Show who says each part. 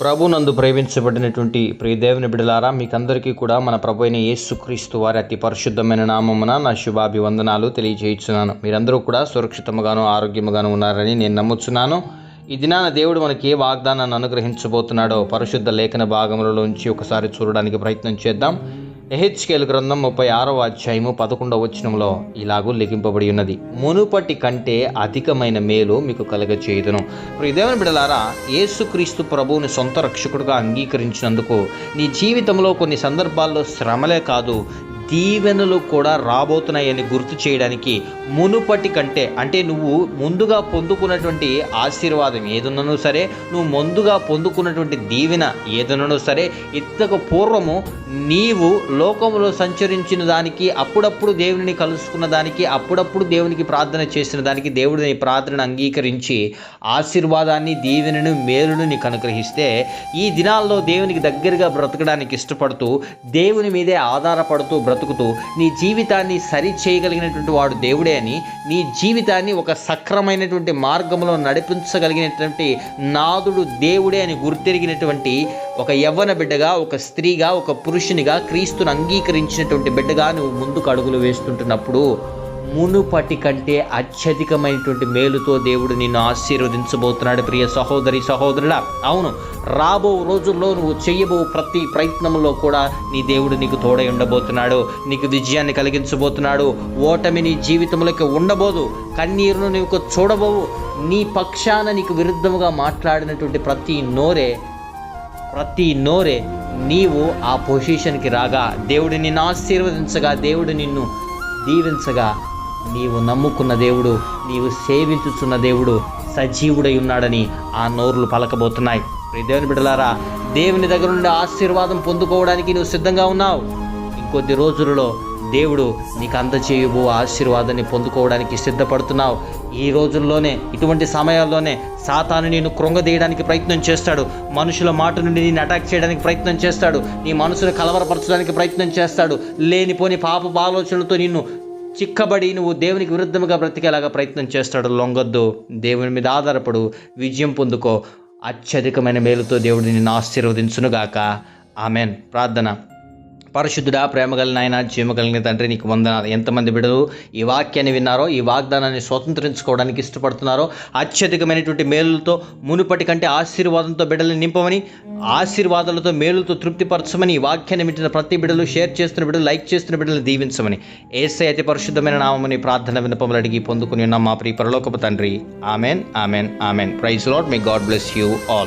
Speaker 1: ప్రభునందు ప్రేమించబడినటువంటి ప్రియ దేవుని బిడ్డలారా, మీకందరికీ కూడా మన ప్రభు అయిన యేసుక్రీస్తు వారి అతి పరిశుద్ధమైన నామమున నా శుభాభివందనాలు తెలియజేయుచున్నాను. మీరందరూ కూడా సురక్షితముగాను ఆరోగ్యముగాను ఉన్నారని నేను నమ్ముచున్నాను. ఈ దినాన దేవుడు మనకి ఏ వాగ్దానాన్ని అనుగ్రహించబోతున్నాడో పరిశుద్ధ లేఖన భాగములలోంచి ఒకసారి చూడడానికి ప్రయత్నం చేద్దాం. ఎహెచ్కేలు గ్రంథం 36వ అధ్యాయము 11వ వచనంలో ఇలాగూ లిఖింపబడి ఉన్నది: మునుపటి కంటే అధికమైన మేలు మీకు కలగచేయుదును. ప్రియ దేవుని బిడ్డలారా, యేసుక్రీస్తు ప్రభువుని సొంత రక్షకుడుగా అంగీకరించినందుకు నీ జీవితంలో కొన్ని సందర్భాల్లో శ్రమలే కాదు, దీవెనలు కూడా రాబోతున్నాయని గుర్తు చేయడానికి మునుపటి కంటే, అంటే నువ్వు ముందుగా పొందుకున్నటువంటి ఆశీర్వాదం ఏదన్నానో సరే, నువ్వు ముందుగా పొందుకున్నటువంటి దీవెన ఏదన్నానో సరే, ఇంతకు పూర్వము నీవు లోకంలో సంచరించిన దానికి, అప్పుడప్పుడు దేవుని కలుసుకున్న దానికి, అప్పుడప్పుడు దేవునికి ప్రార్థన చేసిన దానికి దేవుడు నీ ప్రార్థనను అంగీకరించి ఆశీర్వాదాన్ని, దీవెనను, మేలును నీకు అనుగ్రహిస్తే, ఈ దినాల్లో దేవునికి దగ్గరగా బ్రతకడానికి ఇష్టపడుతూ దేవుని మీదే ఆధారపడుతూ బ్రతుకుతూ నీ జీవితాన్ని సరి చేయగలిగినటువంటి వాడు దేవుడే అని, నీ జీవితాన్ని ఒక సక్రమైనటువంటి మార్గంలో నడిపించగలిగినటువంటి నాదుడు దేవుడే అని గుర్తెరిగినటువంటి ఒక యవ్వన బిడ్డగా, ఒక స్త్రీగా, ఒక పురుషునిగా, క్రీస్తును అంగీకరించినటువంటి బిడ్డగా నువ్వు ముందుకు అడుగులు వేస్తుంటున్నప్పుడు మునుపటి కంటే అత్యధికమైనటువంటి మేలుతో దేవుడు నిన్ను ఆశీర్వదించబోతున్నాడు. ప్రియ సహోదరి సహోదరుడా, అవును, రాబో రోజుల్లో నువ్వు చేయబో ప్రతి ప్రయత్నంలో కూడా నీ దేవుడు నీకు తోడై ఉండబోతున్నాడు. నీకు విజయాన్ని కలిగించబోతున్నాడు. ఓటమి నీ జీవితంలోకి ఉండబోదు. కన్నీరును నీకు చూడబోవు. నీ పక్షాన నీకు విరుద్ధముగా మాట్లాడినటువంటి ప్రతి నోరే నీవు ఆ పొజిషన్కి రాగా, దేవుడు నిన్ను ఆశీర్వదించగా, దేవుడు నిన్ను దీవించగా, నీవు నమ్ముకున్న దేవుడు, నీవు సేవించుచున్న దేవుడు సజీవుడై ఉన్నాడని ఆ నోరులు పలకబోతున్నాయి. దేవుని బిడ్డలారా, దేవుని దగ్గర నుండి ఆశీర్వాదం పొందుకోవడానికి నువ్వు సిద్ధంగా ఉన్నావు. ఇంకొద్ది రోజులలో దేవుడు నీకు అందజేయబో ఆశీర్వాదాన్ని పొందుకోవడానికి సిద్ధపడుతున్నావు. ఈ రోజుల్లోనే, ఇటువంటి సమయాల్లోనే సాతాను నిన్ను కృంగదీయడానికి ప్రయత్నం చేస్తాడు. మనుషుల మాట నుండి నిన్ను అటాక్ చేయడానికి ప్రయత్నం చేస్తాడు. నీ మనసును కలవరపరచడానికి ప్రయత్నం చేస్తాడు. లేనిపోని పాపపు ఆలోచనలతో నిన్ను చిక్కబడి నువ్వు దేవునికి విరుద్ధంగా బ్రతికేలాగా ప్రయత్నం చేస్తాడు. లొంగొద్దు, దేవుని మీద ఆధారపడు, విజయం పొందుకో. అత్యధికమైన మేలుతో దేవుడు నిన్ను ఆశీర్వదించునుగాక. ఆమెన్. ప్రార్థన. పరిశుద్ధుడా, ప్రేమగల నాయన, జీవగలిగిన తండ్రి, నీకు వందనాలు. ఎంతమంది బిడ్డలు ఈ వాక్యాన్ని విన్నారో, ఈ వాగ్దానాన్ని స్వతంత్రించుకోవడానికి ఇష్టపడుతున్నారో, అత్యధికమైనటువంటి మేలులతో, మునుపటి కంటే ఆశీర్వాదంతో బిడ్డలను నింపమని, ఆశీర్వాదాలతో, మేలులతో తృప్తిపరచమని, ఈ వాక్యాన్ని వింటున్న ప్రతి బిడ్డలు, షేర్ చేస్తున్న బిడ్డలు, లైక్ చేస్తున్న బిడ్డలను దీవించమని యేసయ్య అతి పరిశుద్ధమైన నామముని ప్రార్థన విన్నపములు అడిగి పొందుకుని ఉన్నాం మా ప్రియ పరలోకపు తండ్రి. Amen, amen, amen. Praise Lord. May God bless you all.